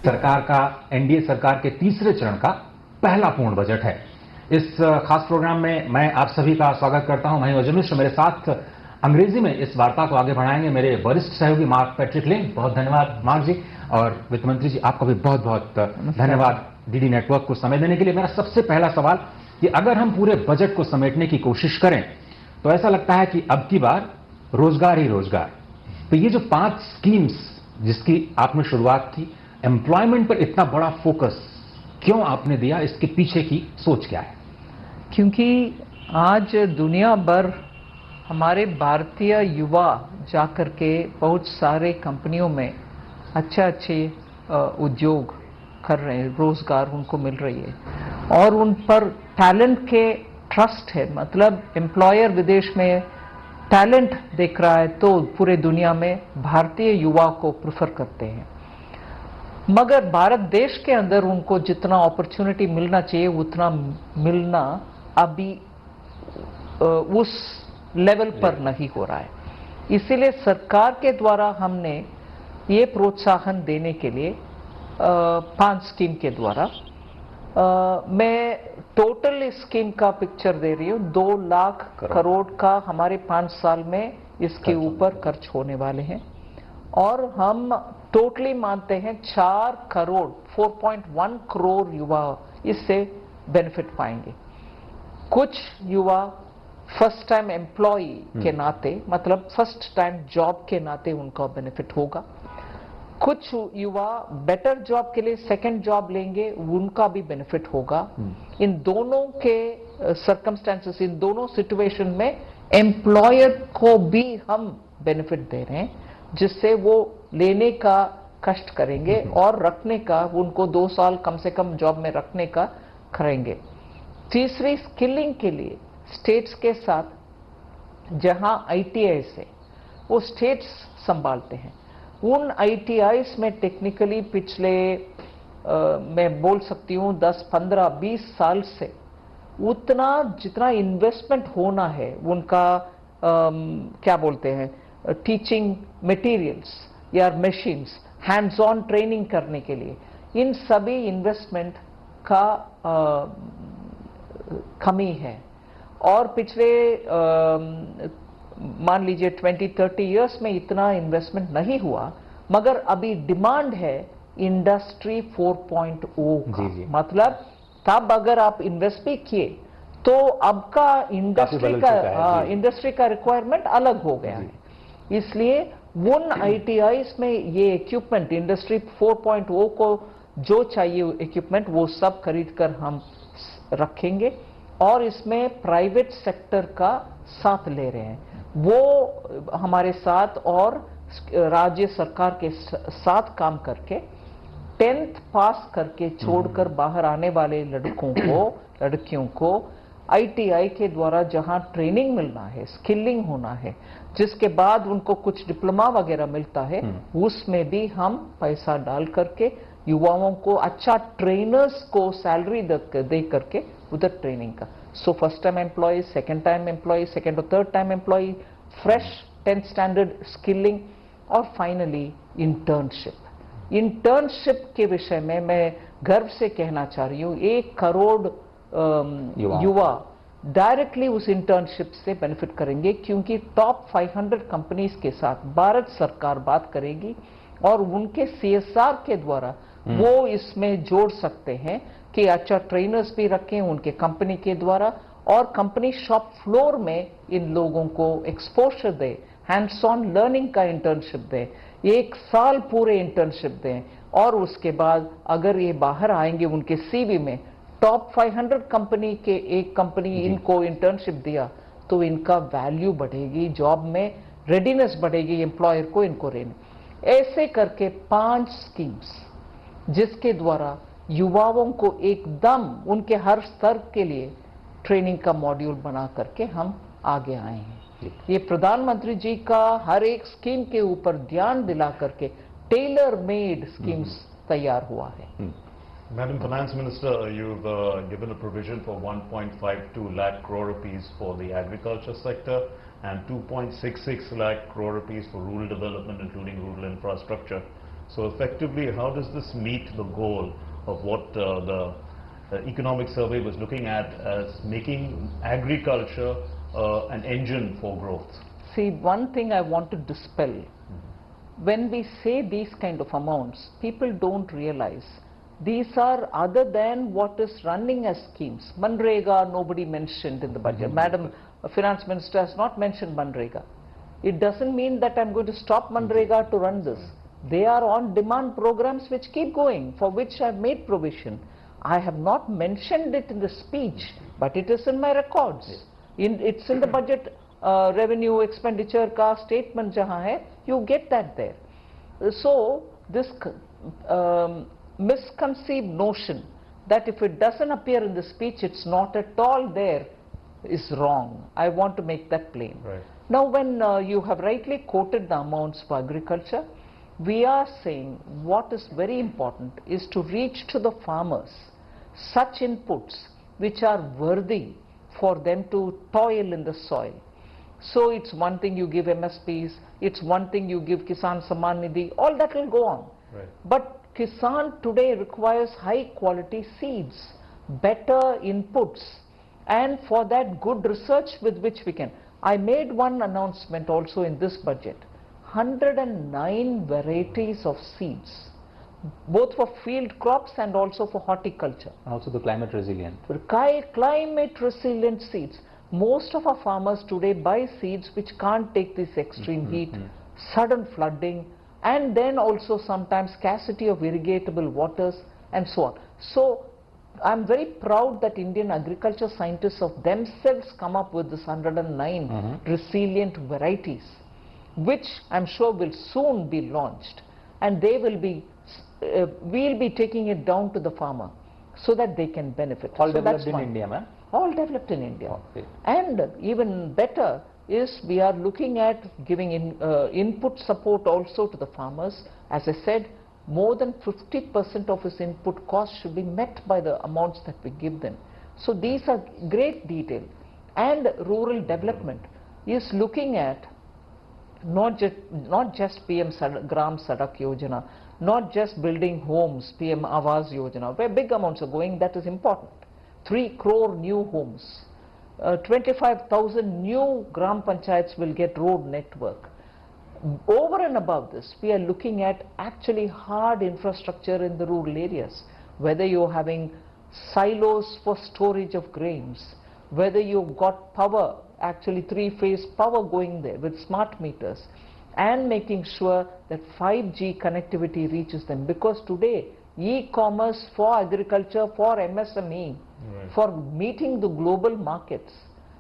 सरकार का, एनडीए सरकार के तीसरे चरण का पहला पूर्ण बजट है। इस खास प्रोग्राम में मैं आप सभी का स्वागत करता हूं। मैं अजय मिश्र, मेरे साथ अंग्रेजी में इस वार्ता को आगे बढ़ाएंगे मेरे वरिष्ठ सहयोगी मार्क पैट्रिक लेन। बहुत धन्यवाद मार्क जी। और वित्त मंत्री जी, आपका भी बहुत बहुत धन्यवाद डीडी नेटवर्क को समय देने के लिए। मेरा सबसे पहला सवाल कि अगर हम पूरे बजट को समेटने की कोशिश करें तो ऐसा लगता है कि अब की बार रोजगार ही रोजगार। तो ये जो 5 स्कीम्स जिसकी आपने शुरुआत की, एम्प्लॉयमेंट पर इतना बड़ा फोकस क्यों आपने दिया, इसके पीछे की सोच क्या है? क्योंकि आज दुनिया भर हमारे भारतीय युवा जाकर के बहुत सारे कंपनियों में अच्छे उद्योग कर रहे हैं, रोजगार उनको मिल रही है और उन पर टैलेंट के ट्रस्ट है। मतलब एम्प्लॉयर विदेश में टैलेंट देख रहा है तो पूरे दुनिया में भारतीय युवा को प्रेफर करते हैं। मगर भारत देश के अंदर उनको जितना अपॉर्चुनिटी मिलना चाहिए उतना मिलना अभी उस लेवल पर नहीं हो रहा है। इसीलिए सरकार के द्वारा हमने ये प्रोत्साहन देने के लिए 5 स्कीम के द्वारा मैं टोटल इस स्कीम का पिक्चर दे रही हूँ। 2 लाख करोड़ का हमारे 5 साल में इसके ऊपर खर्च होने वाले हैं और हम टोटली मानते हैं 4 करोड़ 4.1 करोड़ युवा इससे बेनिफिट पाएंगे। कुछ युवा फर्स्ट टाइम एम्प्लॉय के नाते, मतलब फर्स्ट टाइम जॉब के नाते उनका बेनिफिट होगा। कुछ युवा बेटर जॉब के लिए सेकंड जॉब लेंगे, उनका भी बेनिफिट होगा। इन दोनों के सर्कमस्टेंसेस, इन दोनों सिचुएशन में एम्प्लॉयर को भी हम बेनिफिट दे रहे हैं, जिससे वो लेने का कष्ट करेंगे और रखने का, उनको 2 साल कम से कम जॉब में रखने का करेंगे। तीसरी, स्किलिंग के लिए स्टेट्स के साथ जहां आईटीआई से वो स्टेट्स संभालते हैं, उन आईटीआईस में टेक्निकली पिछले मैं बोल सकती हूँ 10, 15, 20 साल से उतना जितना इन्वेस्टमेंट होना है उनका क्या बोलते हैं, टीचिंग मटेरियल्स या मशीन्स, हैंड्स ऑन ट्रेनिंग करने के लिए, इन सभी इन्वेस्टमेंट का कमी है। और पिछले मान लीजिए 20-30 इयर्स में इतना इन्वेस्टमेंट नहीं हुआ, मगर अभी डिमांड है इंडस्ट्री 4.0 का। मतलब तब अगर आप इन्वेस्ट भी किए तो अब का इंडस्ट्री का रिक्वायरमेंट अलग हो गया है। इसलिए उन आईटीआईस में ये इक्विपमेंट, इंडस्ट्री 4.0 को जो चाहिए इक्विपमेंट, वो सब खरीद कर हम रखेंगे और इसमें प्राइवेट सेक्टर का साथ ले रहे हैं। वो हमारे साथ और राज्य सरकार के साथ काम करके 10th पास करके छोड़कर बाहर आने वाले लड़कों को, लड़कियों को आईटीआई के द्वारा जहां ट्रेनिंग मिलना है, स्किलिंग होना है, जिसके बाद उनको कुछ डिप्लोमा वगैरह मिलता है, उसमें भी हम पैसा डाल करके युवाओं को अच्छा ट्रेनर्स को सैलरी दे करके उधर ट्रेनिंग का। So first time employ, second time employ, second और third time employ, fresh 10th standard skilling और फाइनली इंटर्नशिप। इंटर्नशिप के विषय में मैं गर्व से कहना चाह रही हूँ 1 करोड़ युवा डायरेक्टली उस इंटर्नशिप से बेनिफिट करेंगे, क्योंकि टॉप 500 कंपनीज के साथ भारत सरकार बात करेगी और उनके सीएसआर के द्वारा वो इसमें जोड़ सकते हैं कि अच्छा ट्रेनर्स भी रखें उनके कंपनी के द्वारा और कंपनी शॉप फ्लोर में इन लोगों को exposure they, hands on learning का इंटर्नशिप दें, 1 साल पूरे इंटर्नशिप दें और उसके बाद अगर ये बाहर आएंगे उनके सीवी में टॉप 500 कंपनी के एक कंपनी इनको इंटर्नशिप दिया तो इनका वैल्यू बढ़ेगी, जॉब में रेडीनेस बढ़ेगी एम्प्लॉयर को इनको रहने। ऐसे करके 5 स्कीम्स जिसके द्वारा युवाओं को एकदम उनके हर स्तर के लिए ट्रेनिंग का मॉड्यूल बना करके हम आगे आए हैं। ये प्रधानमंत्री जी का हर एक स्कीम के ऊपर ध्यान दिला करके टेलर मेड स्कीम्स तैयार हुआ है। Madam Finance Minister, you've given a provision for 1.52 lakh crore rupees for the agriculture sector and 2.66 lakh crore rupees for rural development, including rural infrastructure. So effectively, how does this meet the goal of what the economic survey was looking at as making agriculture an engine for growth? See, one thing I want to dispel. When we say these kind of amounts, people don't realize these are other than what is running as schemes. Manrega, nobody mentioned in the budget. Madam Finance Minister has not mentioned Manrega. It doesn't mean that I'm going to stop Manrega to run this. They are on-demand programs which keep going, for which I've made provision. I have not mentioned it in the speech, but it is in my records. It's in the budget revenue expenditure ka statement jahan hai, you get that there. So this misconceived notion that if it doesn't appear in the speech, it's not at all there, is wrong. I want to make that plain. Right. Now, when you have rightly quoted the amounts for agriculture, we are saying what is very important is to reach to the farmers such inputs which are worthy for them to toil in the soil. So it's one thing you give MSPs, it's one thing you give Kisan Samman Nidhi, all that will go on. Right. But Kisan today requires high quality seeds, better inputs, and for that good research with which we can. I made one announcement also in this budget, 109 varieties of seeds, both for field crops and also for horticulture. Also the climate resilient. Climate resilient seeds. Most of our farmers today buy seeds which can't take this extreme heat, sudden flooding, and then also sometimes scarcity of irrigatable waters and so on. So I'm very proud that Indian agriculture scientists of themselves come up with this 109 resilient varieties, which I'm sure will soon be launched, and they will be, we'll be taking it down to the farmer so that they can benefit. All so developed in India, ma'am? All developed in India. Okay. And even better is we are looking at giving input support also to the farmers. As I said, more than 50% of his input cost should be met by the amounts that we give them. So these are great detail. And rural development is looking at not just PM Gram Sadak Yojana, not just building homes, PM Awas Yojana, where big amounts are going, that is important. 3 crore new homes, 25,000 new Gram Panchayats will get road network. Over and above this, we are looking at actually hard infrastructure in the rural areas, whether you're having silos for storage of grains, whether you've got power, actually 3-phase power going there with smart meters, and making sure that 5G connectivity reaches them, because today e-commerce for agriculture, for MSME, for meeting the global markets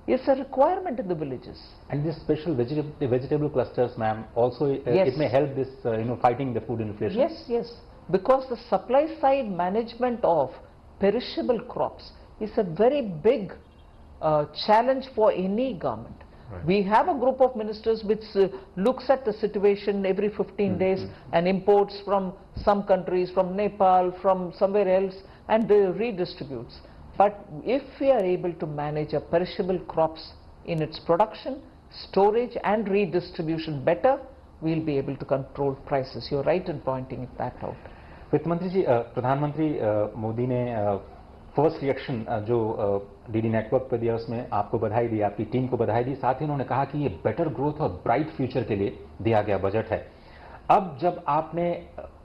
is a requirement in the villages. And these special vegetable clusters, ma'am, also Yes. it may help this, fighting the food inflation. Yes, yes, because the supply side management of perishable crops is a very big challenge for any government. Right. We have a group of ministers which looks at the situation every 15 days and imports from some countries, from Nepal, from somewhere else, and redistributes. But if we are able to manage a perishable crops in its production, storage and redistribution better, we'll be able to control prices. You're right in pointing that out. वित्त मंत्री जी, प्रधानमंत्री मोदी ने first reaction जो DD network पर दिया उसमें आपको बधाई दी, आपकी टीम को बधाई दी, साथ ही उन्होंने कहा कि ये बेटर ग्रोथ और ब्राइट फ्यूचर के लिए दिया गया बजट है। अब जब आपने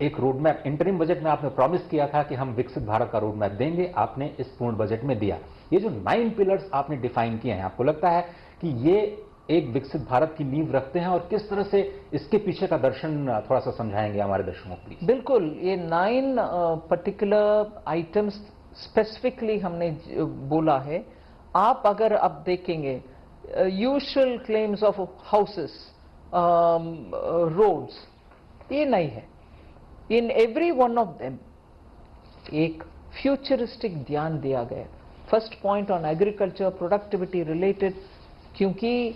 एक रोड मैप इंटरिम बजट में आपने प्रॉमिस किया था कि हम विकसित भारत का रोड मैप देंगे, आपने इस पूर्ण बजट में दिया। ये जो 9 पिलर्स आपने डिफाइन किए हैं, आपको लगता है कि ये एक विकसित भारत की नींव रखते हैं, और किस तरह से इसके पीछे का दर्शन थोड़ा सा समझाएंगे हमारे दर्शकों को प्लीज? बिल्कुल, ये 9 पर्टिकुलर आइटम्स स्पेसिफिकली हमने बोला है। आप अगर अब देखेंगे usual claims of houses, roads, ये नहीं है। In every one of them एक फ्यूचरिस्टिक ध्यान दिया गया। First point on agriculture productivity related, क्योंकि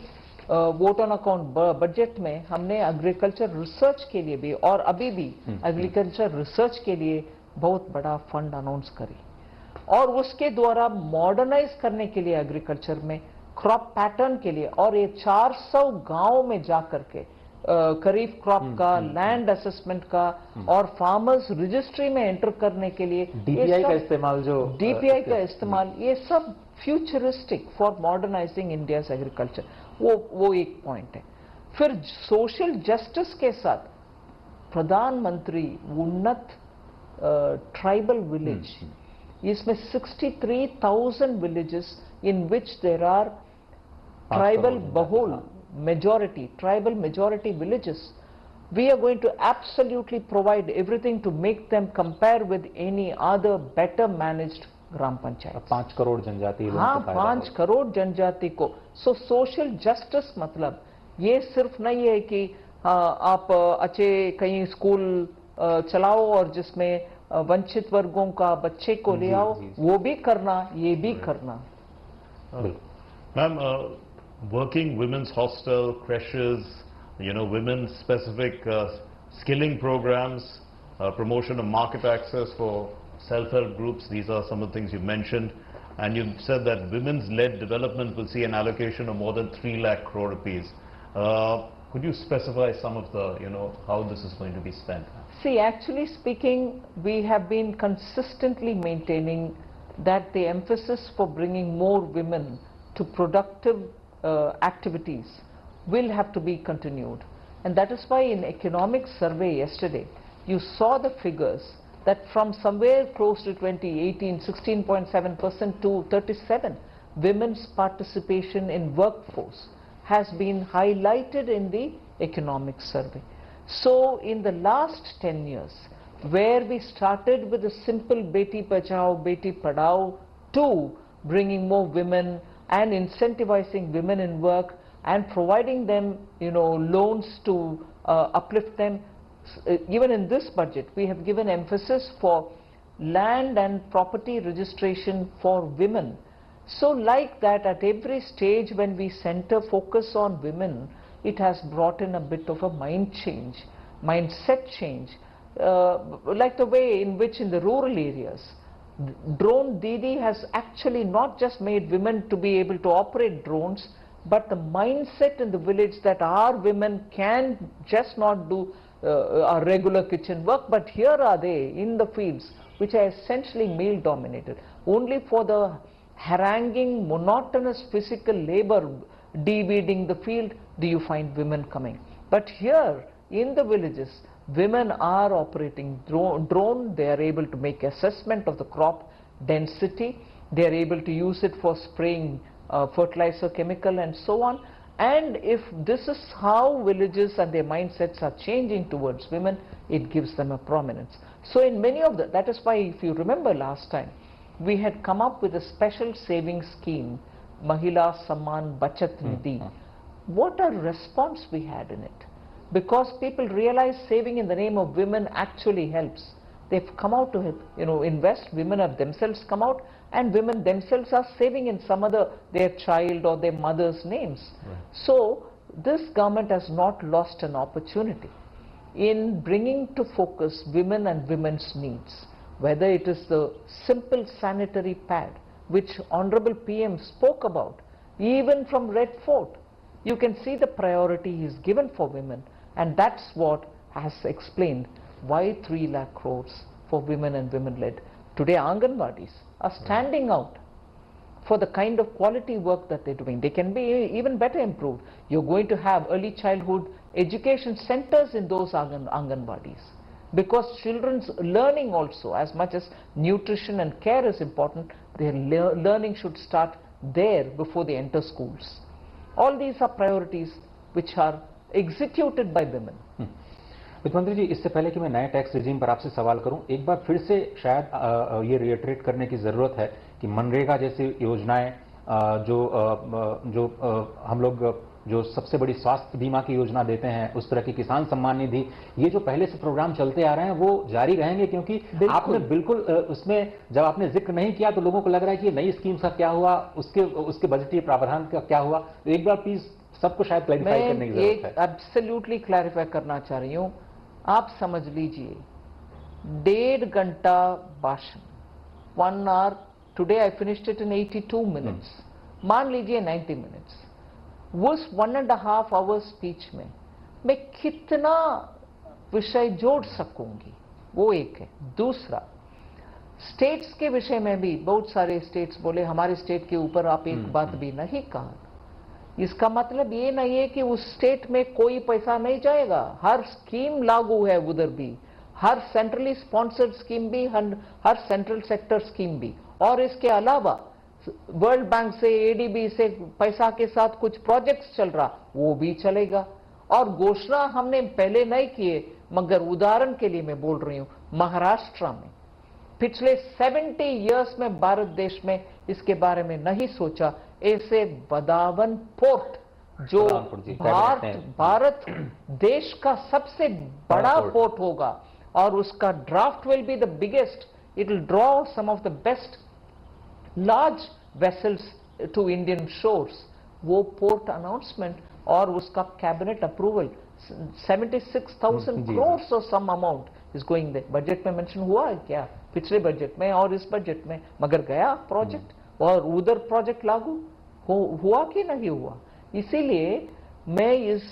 वोट ऑन अकाउंट बजट में हमने एग्रीकल्चर रिसर्च के लिए भी और अभी भी एग्रीकल्चर रिसर्च के लिए बहुत बड़ा फंड अनाउंस करी, और उसके द्वारा मॉडर्नाइज करने के लिए एग्रीकल्चर में क्रॉप पैटर्न के लिए, और ये 400 गांव में जाकर के खरीफ क्रॉप का, लैंड असेसमेंट का और फार्मर्स रजिस्ट्री में एंटर करने के लिए डीपीआई का इस्तेमाल, डीपीआई का इस्तेमाल, ये सब futuristic for modernising India's agriculture, वो एक पॉइंट है। फिर सोशल जस्टिस के साथ प्रधानमंत्री उन्नत ट्राइबल विलेज, इसमें 63,000 villages in which there are tribal bahul tribal majority villages. We are going to absolutely provide everything to make them compare with any other better managed gram panchayat. 5 crore जनजाति, हाँ, 5 करोड़ जनजाति को। सो social justice मतलब ये सिर्फ नहीं है कि आप अच्छे कहीं स्कूल चलाओ और जिसमें वंचित वर्गों का बच्चे को ले आओ, वो भी करना, ये भी करना। Ma'am, working women's hostel, creches, women specific skilling programs, promotion of market access for self-help groups, these are some of the things you mentioned. And you said that women's led development will see an allocation of more than 3 lakh crore rupees. Could you specify some of the, how this is going to be spent? See, actually speaking, we have been consistently maintaining that the emphasis for bringing more women to productive activities will have to be continued. And that is why in economic survey yesterday, you saw the figures that from somewhere close to 2018, 16.7% to 37, women's participation in workforce has been highlighted in the economic survey. So in the last 10 years, where we started with a simple Beti Bachao, Beti Padhao to bringing more women and incentivizing women in work and providing them, loans to uplift them. Even in this budget, we have given emphasis for land and property registration for women. So like that, at every stage when we center focus on women, it has brought in a bit of a mindset change, like the way in which in the rural areas, Drone Didi has actually not just made women to be able to operate drones, but the mindset in the village that our women can just not do our regular kitchen work, but here are they in the fields which are essentially male dominated. Only for the haranguing, monotonous physical labor, de-weeding the field, do you find women coming. But here in the villages, women are operating drone, they are able to make assessment of the crop density, they are able to use it for spraying fertilizer, chemical and so on. And if this is how villages and their mindsets are changing towards women, it gives them a prominence. So in many of that is why, if you remember last time, we had come up with a special savings scheme, Mahila Samman Bachat Nidhi. What a response we had in it. Because people realize saving in the name of women actually helps. They've come out to invest, women have themselves come out, and women themselves are saving in some other, their child or their mother's names. Right. So this government has not lost an opportunity in bringing to focus women and women's needs. Whether it is the simple sanitary pad, which Honorable PM spoke about, even from Red Fort, you can see the priority is given for women, and that's what has explained why 3 lakh crores for women and women-led. Today Anganwadis are standing out for the kind of quality work that they're doing. They can be even better improved. You're going to have early childhood education centers in those Anganwadis, because children's learning also, as much as nutrition and care is important, their learning should start there before they enter schools. All these are priorities which are executed by women. वित्त मंत्री जी, इससे पहले कि मैं नए tax regime पर आपसे सवाल करूं, एक बार फिर से शायद ये रिएटरेट करने की ज़रूरत है कि मनरेगा जैसी योजनाएं, जो हम लोग जो सबसे बड़ी स्वास्थ्य बीमा की योजना देते हैं, उस तरह की किसान सम्मान निधि, ये जो पहले से प्रोग्राम चलते आ रहे हैं वो जारी रहेंगे, क्योंकि आपने बिल्कुल उसमें जब आपने जिक्र नहीं किया तो लोगों को लग रहा है कि ये नई स्कीम का क्या हुआ, उसके बजटीय प्रावधान का क्या हुआ। तो एक बार प्लीज सबको शायद क्लैरिफाई करने की जरूरत है। मैं एब्सोल्युटली क्लैरिफाई करना चाह रही हूँ। आप समझ लीजिए 1.5 घंटा भाषण, 1 hour, today I finished it in 82 minutes, मान लीजिए 90 minutes, उस 1.5 hour स्पीच में मैं कितना विषय जोड़ सकूंगी, वो एक है। दूसरा, स्टेट्स के विषय में भी बहुत सारे स्टेट्स बोले हमारे स्टेट के ऊपर आप एक बात भी नहीं कहा। इसका मतलब ये नहीं है कि उस स्टेट में कोई पैसा नहीं जाएगा, हर स्कीम लागू है उधर भी, हर सेंट्रली स्पॉन्सर्ड स्कीम भी, हर सेंट्रल सेक्टर स्कीम भी। और इसके अलावा वर्ल्ड बैंक से, एडीबी से पैसा के साथ कुछ प्रोजेक्ट्स चल रहा, वो भी चलेगा। और घोषणा हमने पहले नहीं किए, मगर उदाहरण के लिए मैं बोल रही हूं, महाराष्ट्र में पिछले 70 इयर्स में भारत देश में इसके बारे में नहीं सोचा। ऐसे बदावन पोर्ट जो भारत देश का सबसे बड़ा पोर्ट होगा और उसका draft will be the biggest, it will draw some of the best large vessels to Indian shores. वो पोर्ट अनाउंसमेंट और उसका कैबिनेट अप्रूवल 76,000 करोड़ और some amount is going there. Budget में मेंशन हुआ है क्या? पिछले बजट में और इस बजट में, मगर गया प्रोजेक्ट और उधर प्रोजेक्ट लागू हुआ कि नहीं हुआ। इसीलिए मैं इस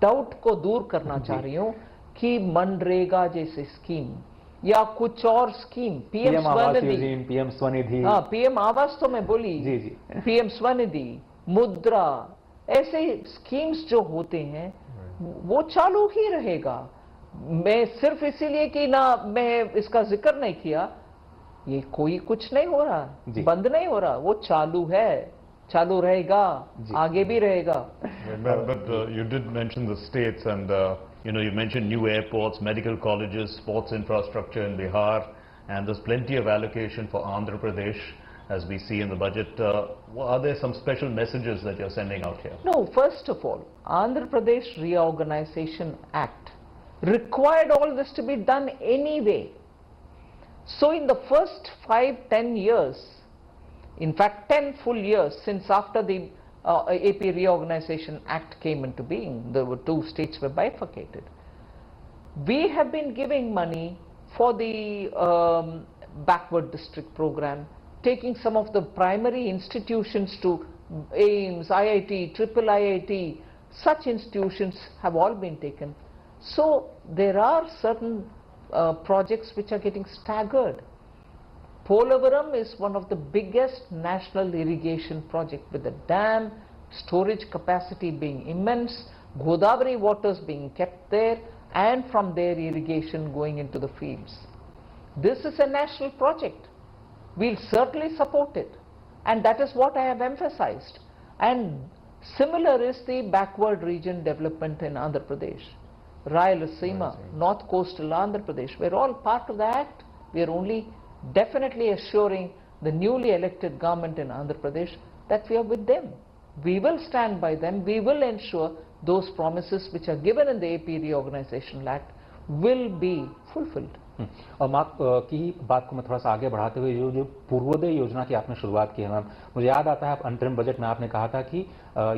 डाउट को दूर करना चाह रही हूं कि मनरेगा जैसी स्कीम या कुछ और स्कीम, पीएम स्वनिधि, हाँ पीएम आवास तो मैं बोली, पीएम स्वनिधि, मुद्रा, ऐसे स्कीम्स जो होते हैं वो चालू ही रहेगा। मैं सिर्फ इसीलिए कि ना मैं इसका जिक्र नहीं किया, ये कोई कुछ नहीं हो रहा, बंद नहीं हो रहा, वो चालू है, चालू रहेगा, आगे भी रहेगा। But you did mention the states and you mentioned new airports, medical colleges, sports infrastructure in Bihar, and there's plenty of allocation for Andhra Pradesh as we see in the budget. Are there some special messages that you're sending out here? No, first of all, Andhra Pradesh Reorganization Act required all this to be done anyway. So in the first 5-10 years, in fact 10 full years since after the AP Reorganization Act came into being, there were 2 states were bifurcated. We have been giving money for the backward district program, taking some of the primary institutions to AIIMS, IIT, Triple IIT, such institutions have all been taken. So there are certain projects which are getting staggered. Polavaram is one of the biggest national irrigation project with the dam, storage capacity being immense, Godavari waters being kept there, and from there irrigation going into the fields. This is a national project. We'll certainly support it, and that is what I have emphasized. And similar is the backward region development in Andhra Pradesh. Rayalaseema, North Coastal Andhra Pradesh, we're all part of the act. We are only definitely assuring the newly elected government in Andhra Pradesh that we are with them. We will stand by them. We will ensure those promises which are given in the AP Reorganization Act will be fulfilled. और माप की बात को मैं थोड़ा सा आगे बढ़ाते हुए जो पूर्वोदय योजना की आपने शुरुआत की है मैम, मुझे याद आता है अंतरिम बजट में आपने कहा था कि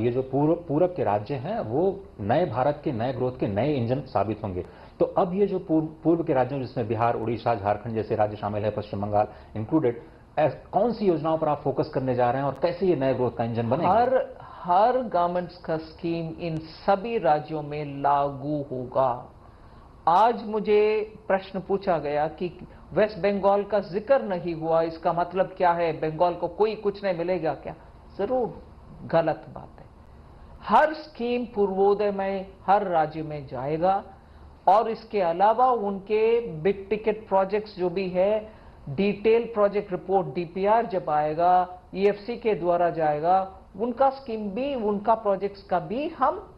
ये जो पूरब के राज्य हैं वो नए भारत के नए ग्रोथ के नए इंजन साबित होंगे। तो अब ये जो पूर्व के राज्यों जिसमें बिहार, उड़ीसा, झारखंड जैसे राज्य शामिल है, पश्चिम बंगाल इंक्लूडेड, कौन सी योजनाओं पर आप फोकस करने जा रहे हैं और कैसे ये नए ग्रोथ का इंजन बनेगा? हर गवर्नमेंट्स का स्कीम इन सभी राज्यों में लागू होगा। आज मुझे प्रश्न पूछा गया कि वेस्ट बंगाल का जिक्र नहीं हुआ, इसका मतलब क्या है, बंगाल को कोई कुछ नहीं मिलेगा क्या? जरूर गलत बात है। हर स्कीम पूर्वोदय में हर राज्य में जाएगा और इसके अलावा उनके बिग टिकट प्रोजेक्ट्स जो भी है, डिटेल प्रोजेक्ट रिपोर्ट डीपीआर जब आएगा, ईएफसी के द्वारा जाएगा, उनका स्कीम भी, उनका प्रोजेक्ट्स का भी हम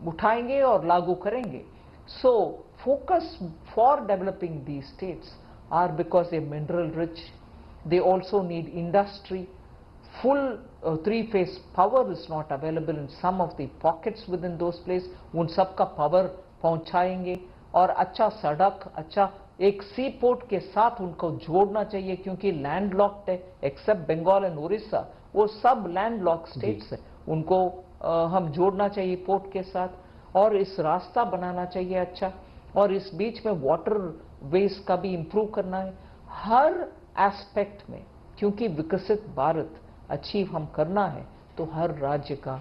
उठाएंगे और लागू करेंगे। So focus for developing these states are because they're mineral rich. They also need industry. Full three-phase power is not available in some of the pockets within those places. उन सब का पावर पहुंचाएंगे और अच्छा सड़क, अच्छा एक सी पोर्ट के साथ उनको जोड़ना चाहिए क्योंकि लैंड लॉक्ड है, एक्सेप्ट बंगाल एंड उड़ीसा, वो सब लैंड लॉक स्टेट्स है, उनको हम जोड़ना चाहिए पोर्ट के साथ और इस रास्ता बनाना चाहिए अच्छा, और इस बीच में वाटर वेज का भी इंप्रूव करना है हर एस्पेक्ट में, क्योंकि विकसित भारत अचीव हम करना है तो हर राज्य का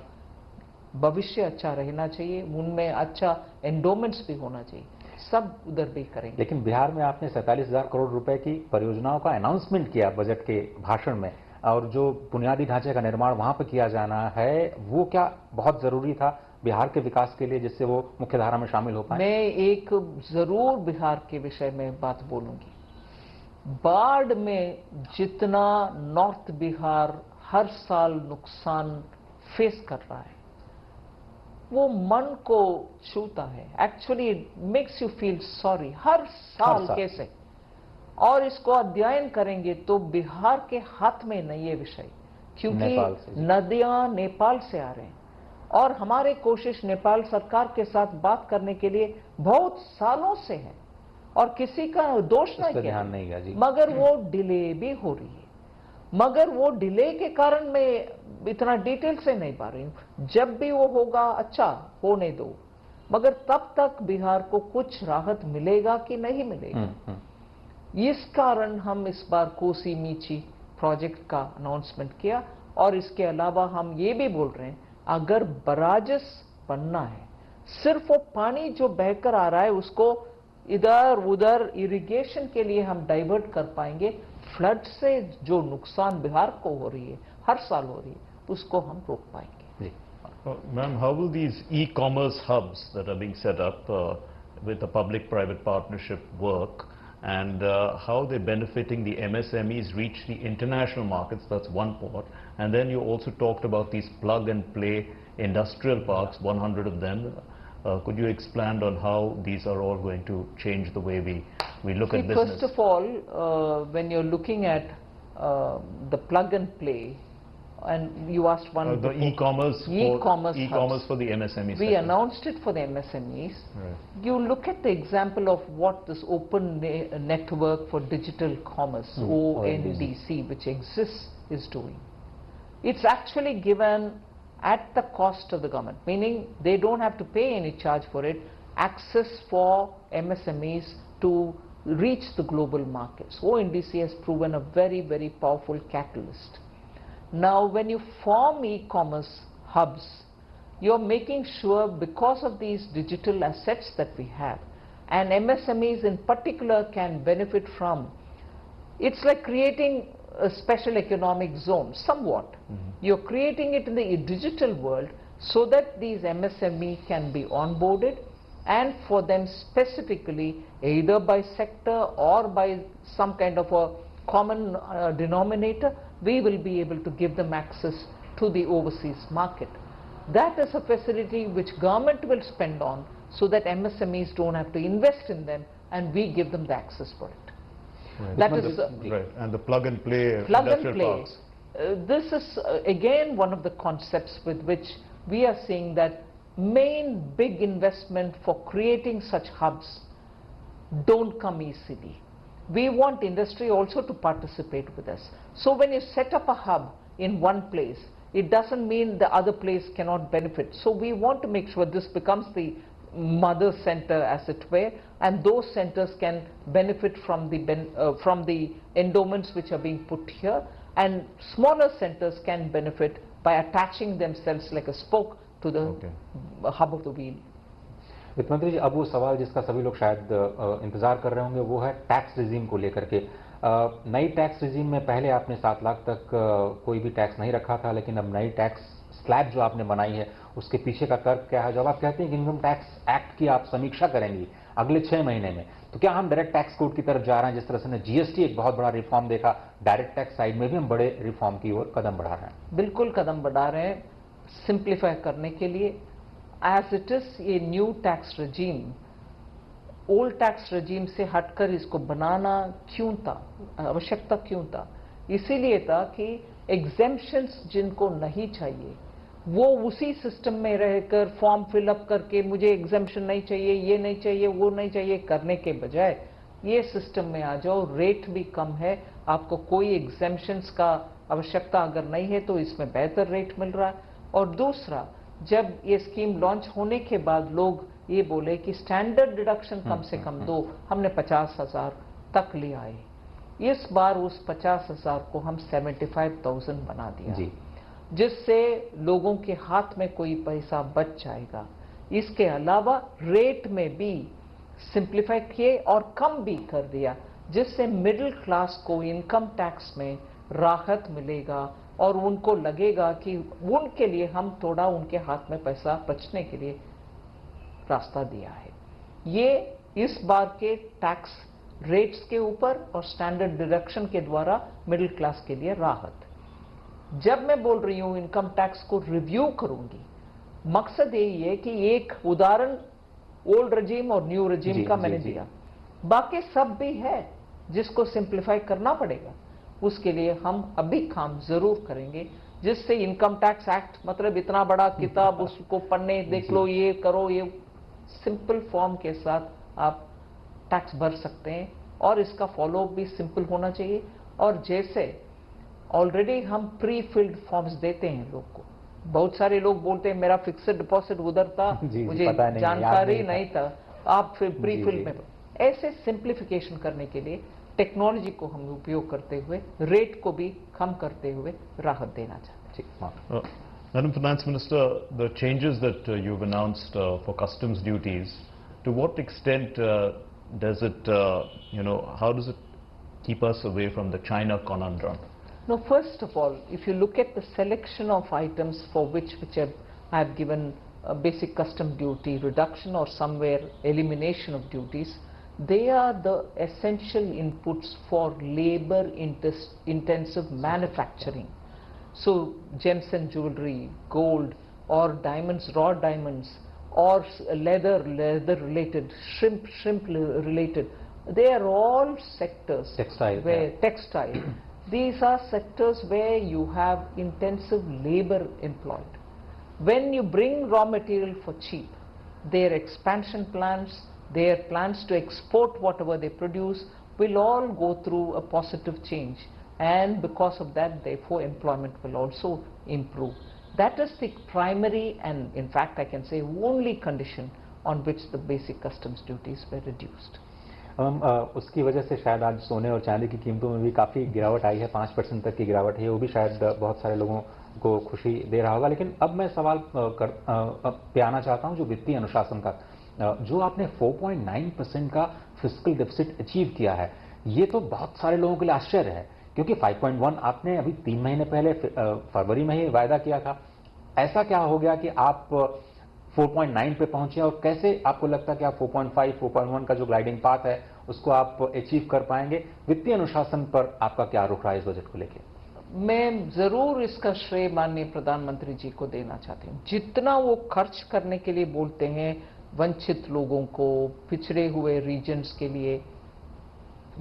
भविष्य अच्छा रहना चाहिए, उनमें अच्छा एंडोमेंट्स भी होना चाहिए, सब उधर भी करेंगे। लेकिन बिहार में आपने 47,000 करोड़ रुपए की परियोजनाओं का अनाउंसमेंट किया बजट के भाषण में, और जो बुनियादी ढांचे का निर्माण वहां पर किया जाना है, वो क्या बहुत जरूरी था बिहार के विकास के लिए, जिससे वो मुख्यधारा में शामिल हो पाए? मैं एक जरूर बिहार के विषय में बात बोलूंगी। बाढ़ में जितना नॉर्थ बिहार हर साल नुकसान फेस कर रहा है, वो मन को छूता है। Actually it makes you feel sorry हर साल कैसे। और इसको अध्ययन करेंगे तो बिहार के हाथ में नहीं है विषय, क्योंकि नदियां नेपाल से आ रहे हैं और हमारे कोशिश नेपाल सरकार के साथ बात करने के लिए बहुत सालों से है और किसी का दोष नहीं किया, मगर वो डिले भी हो रही है। मगर वो डिले के कारण मैं इतना डिटेल से नहीं पा रही हूं। जब भी वो होगा अच्छा होने दो, मगर तब तक बिहार को कुछ राहत मिलेगा कि नहीं मिलेगा। इस कारण हम इस बार कोसी मीची प्रोजेक्ट का अनाउंसमेंट किया। और इसके अलावा हम ये भी बोल रहे हैं, अगर बराजेस बनना है, सिर्फ वो पानी जो बहकर आ रहा है उसको इधर उधर इरिगेशन के लिए हम डाइवर्ट कर पाएंगे, फ्लड से जो नुकसान बिहार को हो रही है, हर साल हो रही है, उसको हम रोक पाएंगे। Ma'am, how will these e-commerce hubs that are being set up with a public-private partnership work, and how they're benefiting the MSMEs reach the international markets? That's one part. And then you also talked about these plug-and-play industrial parks, 100 of them. Could you expand on how these are all going to change the way we look at business? First of all, when you're looking at the plug-and-play, and you asked one the e-commerce for the MSMEs. We announced it for the MSMEs. Right. You look at the example of what this open network for digital commerce, ONDC, which exists, is doing. It's actually given at the cost of the government, meaning they don't have to pay any charge for it, access for MSMEs to reach the global markets. ONDC has proven a very, very powerful catalyst. Now, when you form e-commerce hubs, you're making sure, because of these digital assets that we have, and MSMEs in particular can benefit from, it's like creating a special economic zone, somewhat. You're creating it in the digital world so that these MSME can be onboarded, and for them specifically, either by sector or by some kind of a common denominator, we will be able to give them access to the overseas market. That is a facility which government will spend on, so that MSMEs don't have to invest in them, and we give them the access for it. Right. That is right. And the plug-and-play parks. This is again one of the concepts with which we are seeing that main big investment for creating such hubs don't come easily. We want industry also to participate with us. So when you set up a hub in one place, it doesn't mean the other place cannot benefit. So we want to make sure this becomes the mother center, as it were, and those centers can benefit from the endowments which are being put here, and smaller centers can benefit by attaching themselves like a spoke to the hub of the wheel. वित्त मंत्री जी, अब वो सवाल जिसका सभी लोग शायद इंतजार कर रहे होंगे, वो है टैक्स रिजीम को लेकर के। नई टैक्स रिजीम में पहले आपने 7 लाख तक कोई भी टैक्स नहीं रखा था, लेकिन अब नई टैक्स स्लैब जो आपने बनाई है, उसके पीछे का तर्क क्या है? जब आप कहते हैं कि इनकम टैक्स एक्ट की आप समीक्षा करेंगी अगले 6 महीने में, तो क्या हम डायरेक्ट टैक्स कोड की तरफ जा रहे हैं? जिस तरह से जीएसटी एक बहुत बड़ा रिफॉर्म देखा, डायरेक्ट टैक्स साइड में भी हम बड़े रिफॉर्म की ओर कदम बढ़ा रहे हैं। बिल्कुल कदम बढ़ा रहे हैं, सिंप्लीफाई करने के लिए। As it is a new tax regime, old tax regime से हटकर इसको बनाना क्यों था, आवश्यकता क्यों था? इसीलिए था कि exemptions जिनको नहीं चाहिए, वो उसी सिस्टम में रहकर फॉर्म फिलअप करके मुझे exemption नहीं चाहिए, ये नहीं चाहिए, वो नहीं चाहिए करने के बजाय ये सिस्टम में आ जाओ, रेट भी कम है, आपको कोई exemptions का आवश्यकता अगर नहीं है तो इसमें बेहतर रेट मिल रहा है। और दूसरा, जब ये स्कीम लॉन्च होने के बाद लोग ये बोले कि स्टैंडर्ड डिडक्शन कम से कम दो, हमने 50,000 तक ले आए। इस बार उस 50,000 को हम 75,000 बना दिया। जिससे लोगों के हाथ में कोई पैसा बच जाएगा। इसके अलावा रेट में भी सिंप्लीफाई किए और कम भी कर दिया, जिससे मिडिल क्लास को इनकम टैक्स में राहत मिलेगा और उनको लगेगा कि उनके लिए हम थोड़ा उनके हाथ में पैसा बचने के लिए रास्ता दिया है। ये इस बार के टैक्स रेट्स के ऊपर और स्टैंडर्ड डिडक्शन के द्वारा मिडिल क्लास के लिए राहत। जब मैं बोल रही हूं इनकम टैक्स को रिव्यू करूंगी, मकसद यही है कि एक उदाहरण ओल्ड रजीम और न्यू रजीम का मैंने दिया, बाकी सब भी है जिसको सिंप्लीफाई करना पड़ेगा। उसके लिए हम अभी काम जरूर करेंगे, जिससे इनकम टैक्स एक्ट मतलब इतना बड़ा किताब उसको पढ़ने देख लो, ये करो, ये सिंपल फॉर्म के साथ आप टैक्स भर सकते हैं और इसका फॉलो भी सिंपल होना चाहिए। और जैसे ऑलरेडी हम प्री फिल्ड फॉर्म्स देते हैं लोग को, बहुत सारे लोग बोलते हैं मेरा फिक्स्ड डिपॉजिट उधर था, मुझे जानकारी नहीं था, आप फिर प्री फिल्ड में। ऐसे सिंप्लीफिकेशन करने के लिए टेक्नोलॉजी को हम उपयोग करते हुए रेट को भी कम करते हुए राहत देना चाहते हैं। Madam Finance Minister, the changes that you've announced for customs duties, to what extent does it, how does it keep us away from the China conundrum? No, first of all, if you look at the selection of items for which I have given a basic custom duty reduction or somewhere elimination of duties, they are the essential inputs for labor intensive manufacturing. So gems and jewelry, gold or diamonds, raw diamonds, or leather related, shrimp related, they are all sectors. Textile. These are sectors where you have intensive labor employed. When you bring raw material for cheap, their expansion plans, their plans to export whatever they produce will all go through a positive change, and because of that, therefore, employment will also improve. That is the primary and, in fact, I can say only condition on which the basic customs duties were reduced. उसकी वजह से शायद आज सोने और चांदी की कीमतों में भी काफ़ी गिरावट आई है, 5% तक की गिरावट है, वो भी शायद बहुत सारे लोगों को खुशी दे रहा होगा। लेकिन अब मैं सवाल पे आना चाहता हूं जो वित्तीय अनुशासन का, जो आपने 4.9% का फिस्कल डेफिसिट अचीव किया है, ये तो बहुत सारे लोगों के लिए आश्चर्य है, क्योंकि 5.1 आपने अभी 3 महीने पहले फरवरी में ही वायदा किया था। ऐसा क्या हो गया कि आप 4.9 पे पहुंचे, और कैसे आपको लगता है कि आप 4.5, 4.1 का जो ग्लाइडिंग पाथ है उसको आप अचीव कर पाएंगे? वित्तीय अनुशासन पर आपका क्या रुख रहा है इस बजट को लेकर? मैं जरूर इसका श्रेय माननीय प्रधानमंत्री जी को देना चाहती हूँ। जितना वो खर्च करने के लिए बोलते हैं वंचित लोगों को, पिछड़े हुए रीजन्स के लिए,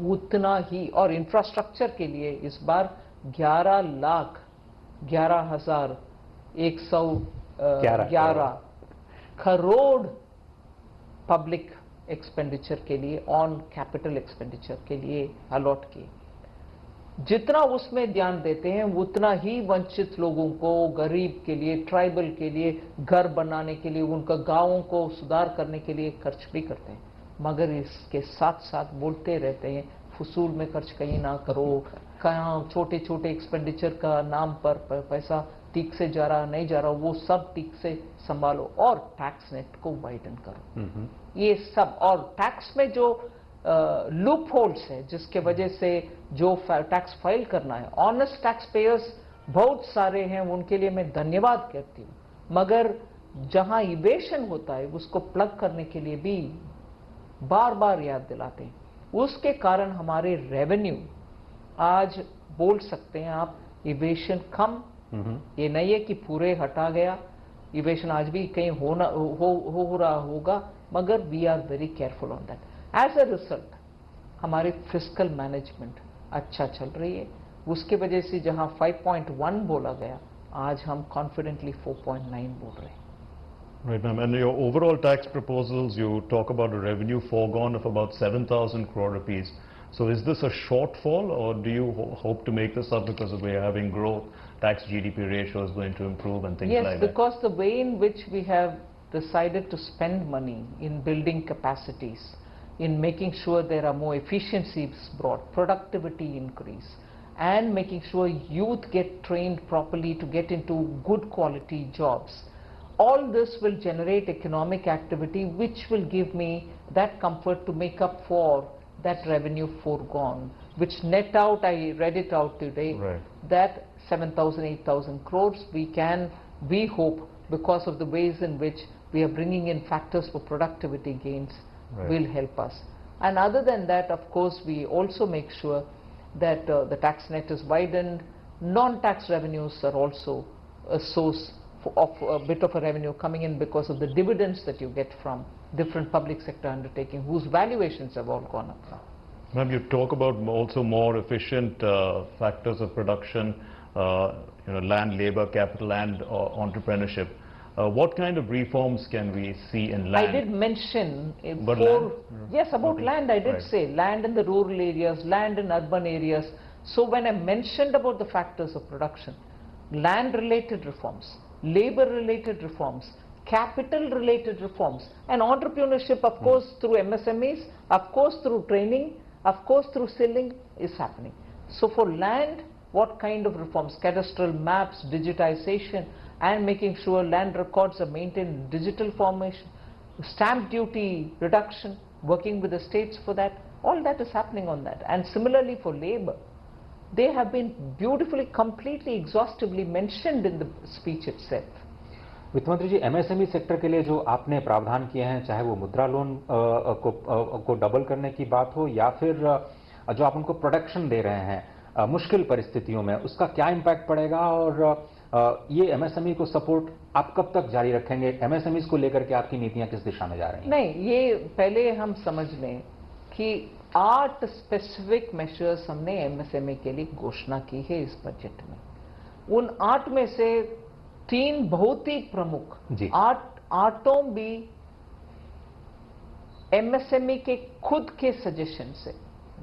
उतना ही, और इंफ्रास्ट्रक्चर के लिए इस बार 11,11,111 करोड़ पब्लिक एक्सपेंडिचर के लिए, ऑन कैपिटल एक्सपेंडिचर के लिए अलॉट किए। जितना उसमें ध्यान देते हैं उतना ही वंचित लोगों को, गरीब के लिए, ट्राइबल के लिए, घर बनाने के लिए, उनका गांवों को सुधार करने के लिए खर्च भी करते हैं। मगर इसके साथ साथ बोलते रहते हैं फजूल में खर्च कहीं ना करो, कहाँ छोटे छोटे एक्सपेंडिचर का नाम पर पैसा ठीक से जा रहा नहीं जा रहा, वो सब ठीक से संभालो और टैक्स नेट को वाइडन करो। ये सब, और टैक्स में जो लूप होल्स है जिसके वजह से जो टैक्स फाइल करना है, ऑनेस्ट टैक्स पेयर्स बहुत सारे हैं, उनके लिए मैं धन्यवाद करती हूँ, मगर जहां इवेशन होता है उसको प्लग करने के लिए भी बार बार याद दिलाते हैं। उसके कारण हमारे रेवेन्यू आज बोल सकते हैं आप इवेशन कम, ये नहीं है कि पूरे हटा गया, इवेशन आज भी कहीं हो रहा होगा, मगर we are very careful on that. As a result हमारी फिस्कल मैनेजमेंट अच्छा चल रही है, उसके वजह से जहां 5.1 बोला गया, आज हम कॉन्फिडेंटली 4.9 बोल रहे हैं। Right, ma'am. And your overall tax proposals, you talk about a revenue foregone of about 7,000 crore rupees. So is this a shortfall, or do you hope to make this up because of we're having growth, tax GDP ratio is going to improve and things like that? Yes, because the way in which we have decided to spend money in building capacities, in making sure there are more efficiencies brought, productivity increase, and making sure youth get trained properly to get into good quality jobs. All this will generate economic activity which will give me that comfort to make up for that revenue foregone, which net out, I read it out today, Right. that 7,000, 8,000 crores we hope, because of the ways in which we are bringing in factors for productivity gains, Right. will help us. And other than that, of course, we also make sure that the tax net is widened. Non-tax revenues are also a source of a bit of a revenue coming in because of the dividends that you get from different public sector undertaking whose valuations have all gone up now. Ma'am, you talk about also more efficient factors of production, land, labor, capital, and entrepreneurship. What kind of reforms can we see in land? I did mention About four. land? Yes, about Okay. land I did Right. say land in the rural areas, land in urban areas. So when I mentioned about the factors of production, land related reforms, labor related reforms, capital related reforms, and entrepreneurship, of course through MSMEs, of course through training, of course through skilling, is happening. So for land, what kind of reforms? Cadastral maps, digitization, and making sure land records are maintained in digital formation, stamp duty reduction, working with the states for that, all that is happening on that. And similarly for labor, they have been beautifully, completely, exhaustively mentioned in the speech itself. वित्त मंत्री जी, MSME sector के लिए जो आपने प्रावधान किए हैं, चाहे वो मुद्रा लोन को डबल करने की बात हो या फिर जो आप उनको प्रोटेक्शन दे रहे हैं मुश्किल परिस्थितियों में, उसका क्या इम्पैक्ट पड़ेगा और ये एमएसएमई को सपोर्ट आप कब तक जारी रखेंगे? एमएसएमई को लेकर के आपकी नीतियां किस दिशा में जा रही हैं? नहीं, ये पहले हम समझ लें कि 8 स्पेसिफिक मेजर्स हमने एमएसएमई के लिए घोषणा की है इस बजट में। उन 8 में से 3 बहुत ही प्रमुख, जी। 8 भी एमएसएमई के खुद के सजेशन से,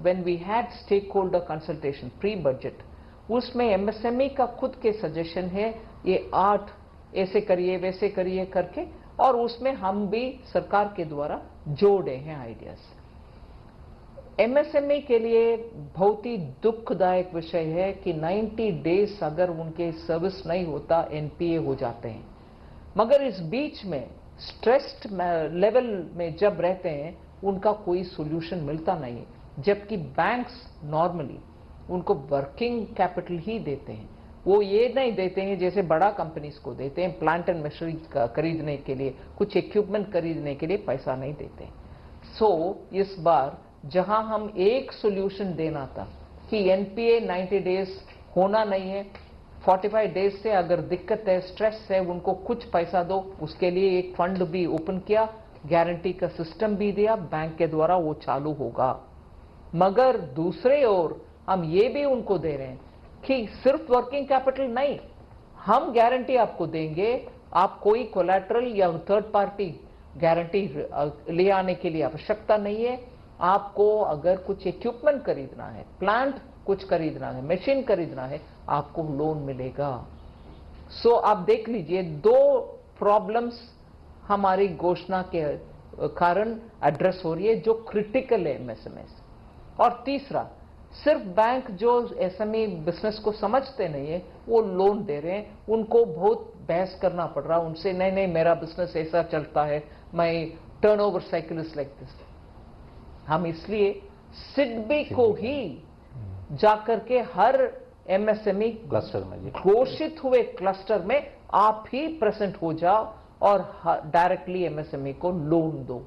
when we had stakeholder consultation pre budget, उसमें एमएसएमई का खुद के सजेशन है ये 8 ऐसे करिए वैसे करिए करके, और उसमें हम भी सरकार के द्वारा जोड़े हैं आइडियाज। एमएसएमई के लिए बहुत ही दुखदायक विषय है कि 90 डेज अगर उनके सर्विस नहीं होता एनपीए हो जाते हैं, मगर इस बीच में स्ट्रेस्ड लेवल में जब रहते हैं उनका कोई सोल्यूशन मिलता नहीं है, जबकि बैंक्स नॉर्मली उनको वर्किंग कैपिटल ही देते हैं। वो ये नहीं देते हैं जैसे बड़ा कंपनीज को देते हैं, प्लांट एंड मशीनरी खरीदने के लिए, कुछ इक्विपमेंट खरीदने के लिए पैसा नहीं देते। सो इस बार जहां हम एक सोल्यूशन देना था कि एनपीए 90 डेज होना नहीं है, 45 डेज से अगर दिक्कत है, स्ट्रेस है, उनको कुछ पैसा दो, उसके लिए एक फंड भी ओपन किया, गारंटी का सिस्टम भी दिया, बैंक के द्वारा वो चालू होगा। मगर दूसरे ओर हम ये भी उनको दे रहे हैं कि सिर्फ वर्किंग कैपिटल नहीं, हम गारंटी आपको देंगे, आप कोई कोलैटरल या थर्ड पार्टी गारंटी ले आने के लिए आवश्यकता नहीं है। आपको अगर कुछ इक्विपमेंट खरीदना है, प्लांट कुछ खरीदना है, मशीन खरीदना है, आपको लोन मिलेगा। सो आप देख लीजिए, 2 प्रॉब्लम्स हमारी घोषणा के कारण एड्रेस हो रही है जो क्रिटिकल है एमएसएमई। और तीसरा, सिर्फ बैंक जो एसएमई बिजनेस को समझते नहीं है वो लोन दे रहे हैं, उनको बहुत बहस करना पड़ रहा है उनसे, नहीं नहीं मेरा बिजनेस ऐसा चलता है, my turnover cycle is like this. हम इसलिए सिडबी को ही जाकर के हर एमएसएमई क्लस्टर में घोषित हुए क्लस्टर में आप ही प्रेजेंट हो जाओ और डायरेक्टली एमएसएमई को लोन दो,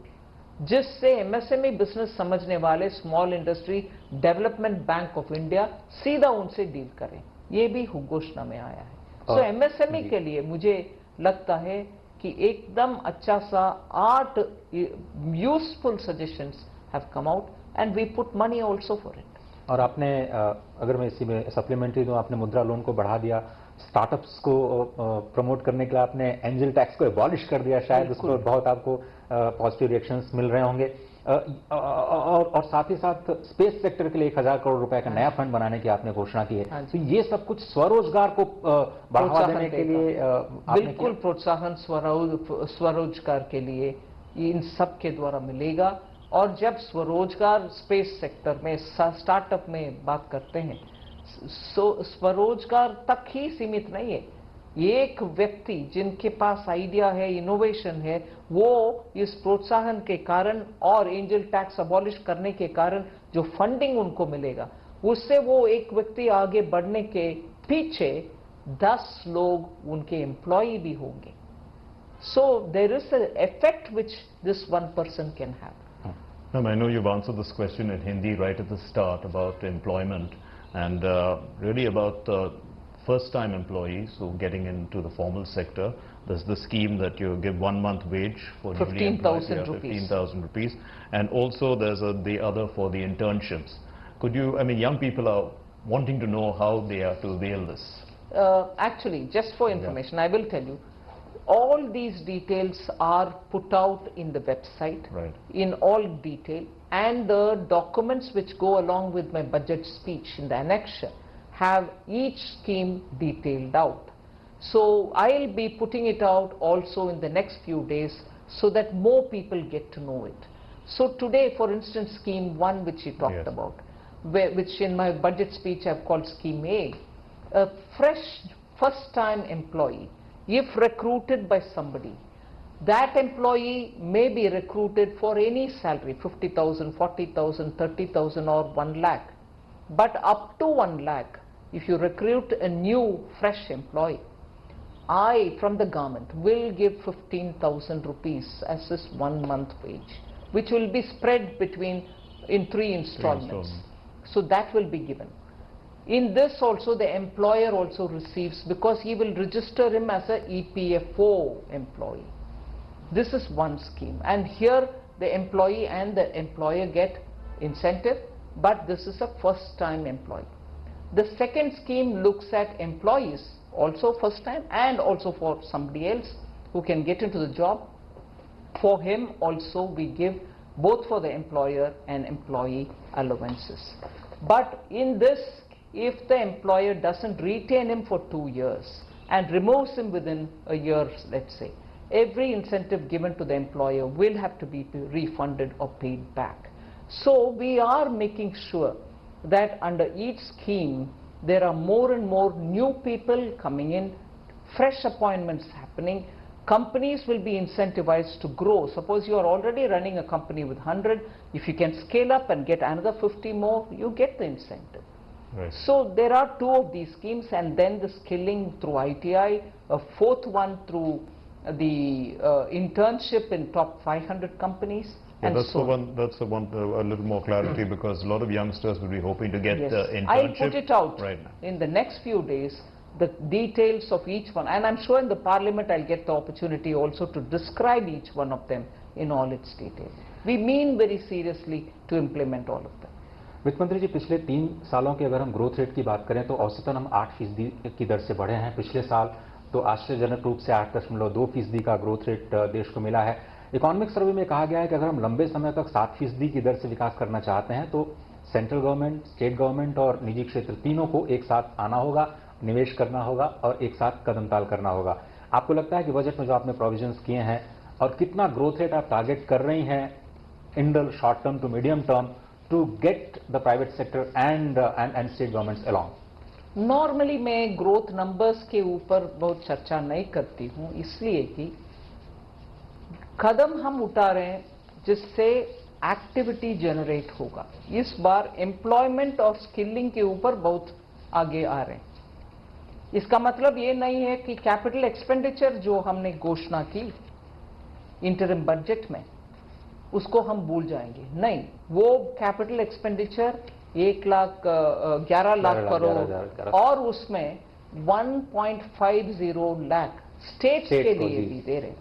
जिससे एमएसएमई बिजनेस समझने वाले small industry development bank of India सीधा उनसे डील करें। ये भी घोषणा में आया है। सो एमएसएमई के लिए मुझे लगता है कि एकदम अच्छा सा 8 useful suggestions have come out and we put money also for it. और आपने अगर मैं इसी में सप्लीमेंट्री दूं, आपने मुद्रा लोन को बढ़ा दिया, स्टार्टअप्स को प्रमोट करने के लिए आपने एंजल टैक्स को एबॉलिश कर दिया, शायद उस पर बहुत आपको पॉजिटिव रिएक्शंस मिल रहे होंगे। और साथ ही साथ स्पेस सेक्टर के लिए 1000 करोड़ रुपए का नया फंड बनाने की आपने घोषणा की है। तो ये सब कुछ स्वरोजगार को बढ़ावा देने के लिए बिल्कुल प्रोत्साहन स्वरोजगार के लिए इन सब के द्वारा मिलेगा। और जब स्वरोजगार स्पेस सेक्टर में, स्टार्टअप में बात करते हैं, स्वरोजगार तक ही सीमित नहीं है। एक व्यक्ति जिनके पास आइडिया है, इनोवेशन है, वो इस प्रोत्साहन के कारण और एंजल टैक्स अबॉलिश करने के कारण जो फंडिंग उनको मिलेगा, उससे वो एक व्यक्ति आगे बढ़ने के पीछे 10 लोग उनके एम्प्लॉय भी होंगे। So there is an effect which this one person can have. Ma'am, I know you've answered this question in Hindi right at the start about employment and really about first-time employees who are getting into the formal sector. There's the scheme that you give 1 month wage for 15,000 rupees. 15,000 rupees. And also there's the other for the internships. Could you, I mean, young people are wanting to know how they have to avail this. Actually, just for information, I will tell you, all these details are put out in the website, Right. in all detail, and the documents which go along with my budget speech in the annexure have each scheme detailed out. So I'll be putting it out also in the next few days so that more people get to know it. So today, for instance, scheme 1 which you talked Yes. about, which in my budget speech I've called scheme A, a fresh first-time employee, if recruited by somebody, that employee may be recruited for any salary, 50,000, 40,000, 30,000 or 1 lakh. But up to 1 lakh, if you recruit a new fresh employee, I from the government will give 15,000 rupees as his 1 month wage, which will be spread between in 3 installments. So that will be given. In this also the employer also receives, because he will register him as a EPFO employee. This is one scheme, and here the employee and the employer get incentive, but this is a first time employee. The second scheme looks at employees, also first time and also for somebody else who can get into the job. For him also we give both for the employer and employee allowances. But in this, if the employer doesn't retain him for 2 years and removes him within a year, let's say, every incentive given to the employer will have to be refunded or paid back. So we are making sure that under each scheme there are more and more new people coming in, fresh appointments happening. Companies will be incentivized to grow. Suppose you are already running a company with 100, if you can scale up and get another 50 more, you get the incentive. Right. So there are 2 of these schemes, and then the skilling through ITI, a 4th one through the internship in top 500 companies. Yeah, and that's so the one. That's the one. A little more clarity, because a lot of youngsters will be hoping to get yes. the internship. I'll put it out right. in the next few days, the details of each one, and I'm sure in the Parliament I'll get the opportunity also to describe each one of them in all its detail. We mean very seriously to implement all of them. वित्त मंत्री जी, पिछले 3 सालों की अगर हम growth rate की बात करें तो औसतन हम 8% की दर से बढ़े हैं। पिछले साल तो आश्चर्यजनक रूप से 8.2% का ग्रोथ रेट देश को मिला है। इकोनॉमिक सर्वे में कहा गया है कि अगर हम लंबे समय तक 7% की दर से विकास करना चाहते हैं तो सेंट्रल गवर्नमेंट, स्टेट गवर्नमेंट और निजी क्षेत्र तीनों को एक साथ आना होगा, निवेश करना होगा और एक साथ कदमताल करना होगा। आपको लगता है कि बजट में जो आपने प्रोविजंस किए हैं और कितना ग्रोथ रेट आप टारगेट कर रही हैं in the short term to medium term to get the private sector and state governments along? Normally मैं ग्रोथ नंबर्स के ऊपर बहुत चर्चा नहीं करती हूं, इसलिए कि कदम हम उठा रहे हैं जिससे एक्टिविटी जनरेट होगा। इस बार एम्प्लॉयमेंट और स्किलिंग के ऊपर बहुत आगे आ रहे हैं। इसका मतलब ये नहीं है कि कैपिटल एक्सपेंडिचर जो हमने घोषणा की इंटरिम बजट में उसको हम भूल जाएंगे, नहीं। वो कैपिटल एक्सपेंडिचर 11 लाख करोड़ और उसमें 1.50 लाख स्टेट्स के लिए भी दे रहे,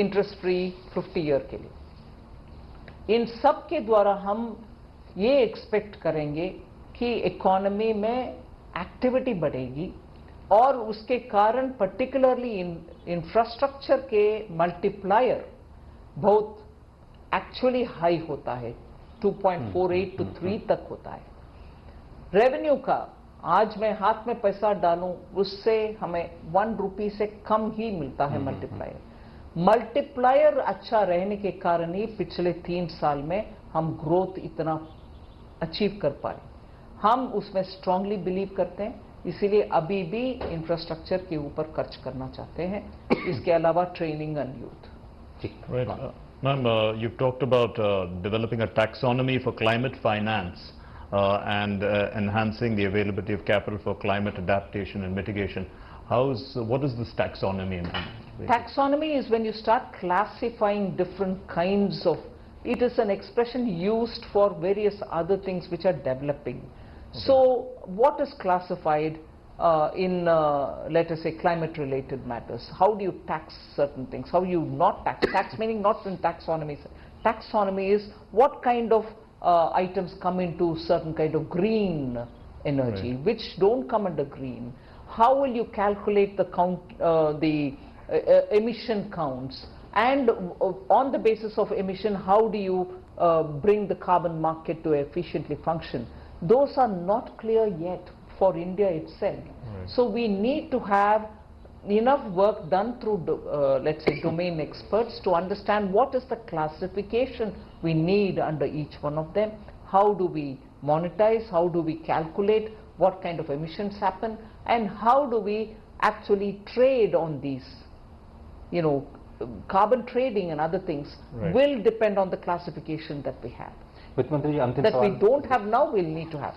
इंटरेस्ट फ्री 50 ईयर के लिए। इन सब के द्वारा हम ये एक्सपेक्ट करेंगे कि इकोनॉमी में एक्टिविटी बढ़ेगी और उसके कारण पर्टिकुलरली इंफ्रास्ट्रक्चर के मल्टीप्लायर बहुत एक्चुअली हाई होता है, 2.48 to 3 तक होता है। रेवेन्यू का आज मैं हाथ में पैसा डालूं उससे हमें 1 रुपये से कम ही मिलता है मल्टीप्लायर। मल्टीप्लायर अच्छा रहने के कारण ही पिछले 3 साल में हम ग्रोथ इतना अचीव कर पाए। हम उसमें स्ट्रांगली बिलीव करते हैं, इसीलिए अभी भी इंफ्रास्ट्रक्चर के ऊपर खर्च करना चाहते हैं, इसके अलावा training and youth. Right. Ma'am, you've talked about developing a taxonomy for climate finance and enhancing the availability of capital for climate adaptation and mitigation. What is this taxonomy? Taxonomy is when you start classifying different kinds of, it is an expression used for various other things which are developing. Okay. So what is classified in, let us say, climate related matters? How do you tax certain things? How you not tax? Tax meaning not in taxonomy. Taxonomy is what kind of items come into certain kind of green energy, right, which don't come under green. How will you calculate the count, emission counts, and on the basis of emission, how do you bring the carbon market to efficiently function? Those are not clear yet for India itself. Right. So we need to have enough work done through, let's say, domain experts to understand what is the classification we need under each one of them. How do we monetize? How do we calculate what kind of emissions happen? And how do we actually trade on these? You know, carbon trading and other things, right, will depend on the classification that we have. वित्त मंत्री जी, अंतिम that we don't have now, we'll need to have.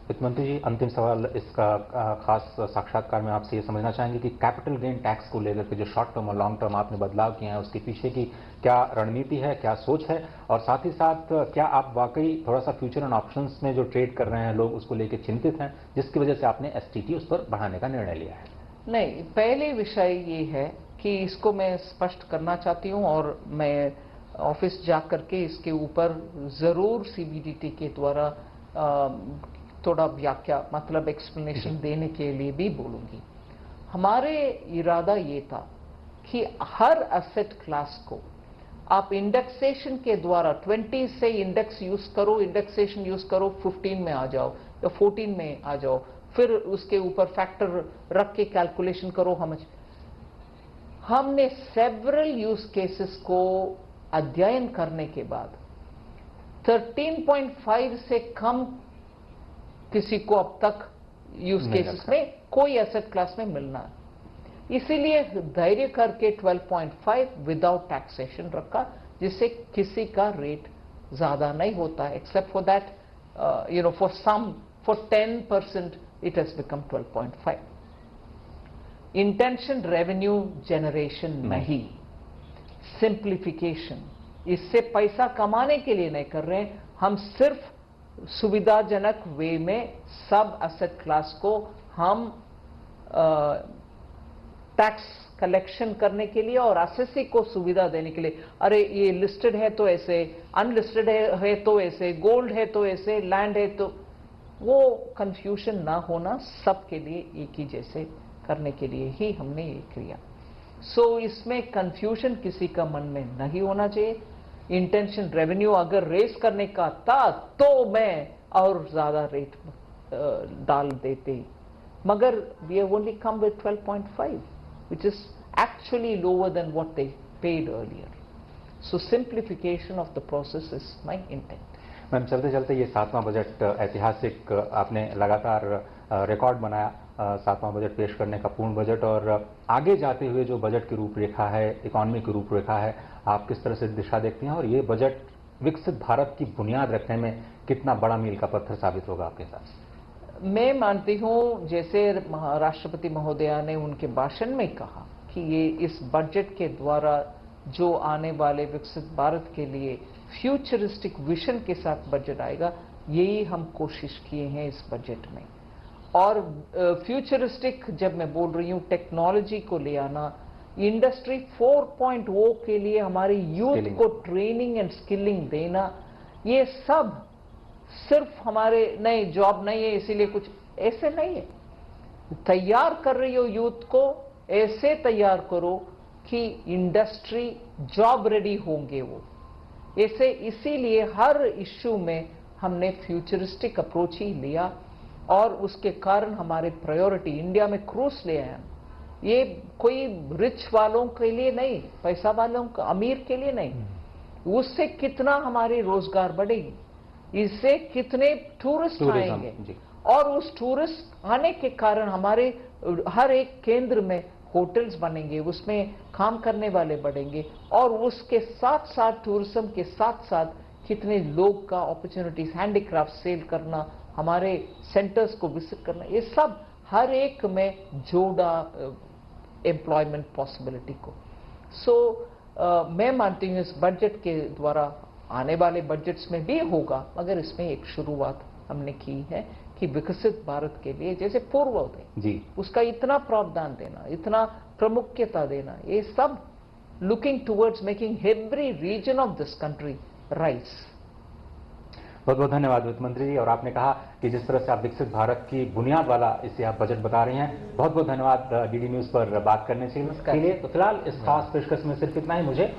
वित्त मंत्री जी, अंतिम सवाल इसका खास साक्षात्कार में आपसे ये समझना चाहेंगे कि कैपिटल गेन टैक्स को लेकर के जो शॉर्ट टर्म और लॉन्ग टर्म आपने बदलाव किए हैं, उसके पीछे की क्या रणनीति है, क्या सोच है, और साथ ही साथ क्या आप वाकई थोड़ा सा फ्यूचर एंड ऑप्शंस में जो ट्रेड कर रहे हैं लोग उसको लेकर चिंतित हैं, जिसकी वजह से आपने एसटीटी उस पर बढ़ाने का निर्णय लिया है? नहीं, पहले विषय ये है कि इसको मैं स्पष्ट करना चाहती हूँ और मैं ऑफिस जा करके इसके ऊपर जरूर सीबीडीटी के द्वारा थोड़ा व्याख्या, मतलब एक्सप्लेनेशन देने के लिए भी बोलूंगी. हमारे इरादा ये था कि हर एसेट क्लास को आप इंडेक्सेशन के द्वारा 20 से इंडेक्स यूज करो, इंडेक्सेशन यूज करो, 15 में आ जाओ या 14 में आ जाओ, फिर उसके ऊपर फैक्टर रख के कैलकुलेशन करो. हमने सेवरल यूज केसेस को अध्ययन करने के बाद 13.5 से कम किसी को अब तक यूज केसेस में कोई एसेट क्लास में मिलना है. इसीलिए धैर्य करके 12.5 विदाउट टैक्सेशन रखा, जिससे किसी का रेट ज्यादा नहीं होता है, except for that you know for 10% it has become 12.5. Intention revenue generation नहीं, सिंप्लीफिकेशन. इससे पैसा कमाने के लिए नहीं कर रहे हैं, हम सिर्फ सुविधाजनक वे में सब एसेट क्लास को हम टैक्स कलेक्शन करने के लिए और एसएससी को सुविधा देने के लिए, अरे ये लिस्टेड है तो ऐसे, अनलिस्टेड है तो ऐसे, गोल्ड है तो ऐसे, लैंड है तो, वो कंफ्यूजन ना होना, सबके लिए एक ही जैसे करने के लिए ही हमने ये किया. सो इसमें कंफ्यूजन किसी का मन में नहीं होना चाहिए. इंटेंशन रेवेन्यू अगर रेस करने का था तो मैं और ज्यादा रेट डाल देते, मगर we have only come with 12.5 which is actually lower than what they paid earlier. So simplification of the process is my intent. Ma'am, चलते चलते ये 7वां बजट ऐतिहासिक, आपने लगातार रिकॉर्ड बनाया, 7वां बजट पेश करने का, पूर्ण बजट, और आगे जाते हुए जो बजट की रूपरेखा है, इकोनॉमी की रूपरेखा है, आप किस तरह से दिशा देखती हैं, और ये बजट विकसित भारत की बुनियाद रखने में कितना बड़ा मील का पत्थर साबित होगा आपके साथ? मैं मानती हूं, जैसे राष्ट्रपति महोदया ने उनके भाषण में कहा कि ये इस बजट के द्वारा जो आने वाले विकसित भारत के लिए फ्यूचरिस्टिक विजन के साथ बजट आएगा, यही हम कोशिश किए हैं इस बजट में. और फ्यूचरिस्टिक जब मैं बोल रही हूं, टेक्नोलॉजी को ले आना, इंडस्ट्री 4.0 के लिए हमारे यूथ को ट्रेनिंग एंड स्किलिंग देना, ये सब सिर्फ हमारे नए जॉब नहीं है इसीलिए कुछ ऐसे नहीं है. तैयार कर रही हो यूथ को, ऐसे तैयार करो कि इंडस्ट्री जॉब रेडी होंगे वो ऐसे. इसीलिए हर इश्यू में हमने फ्यूचरिस्टिक अप्रोच ही लिया और उसके कारण हमारे प्रायोरिटी इंडिया में क्रूज ले आए. ये कोई रिच वालों के लिए नहीं, पैसा वालों का, अमीर के लिए नहीं. उससे कितना हमारी रोजगार बढ़ेगी. इससे कितने टूरिस्ट आएंगे जी। और उस टूरिस्ट आने के कारण हमारे हर एक केंद्र में होटल्स बनेंगे, उसमें काम करने वाले बढ़ेंगे और उसके साथ साथ टूरिज्म के साथ साथ कितने लोग का अपॉर्चुनिटीज, हैंडीक्राफ्ट सेल करना, हमारे सेंटर्स को विजिट करना, ये सब हर एक में जोड़ा एम्प्लॉयमेंट पॉसिबिलिटी को। मैं मानती हूँ इस बजट के द्वारा आने वाले बजट्स में भी होगा, मगर इसमें एक शुरुआत हमने की है कि विकसित भारत के लिए जैसे पूर्वोदय जी, उसका इतना प्रावधान देना, इतना प्रामुख्यता देना, ये सब looking towards making every region of this country rise. बहुत बहुत धन्यवाद वित्त मंत्री जी। और आपने कहा कि जिस तरह से आप विकसित भारत की बुनियाद वाला इसे आप बजट बता रही हैं, बहुत बहुत धन्यवाद डीडी न्यूज पर बात करने के लिए। तो फिलहाल इस खास पेशकश में सिर्फ इतना ही। मुझे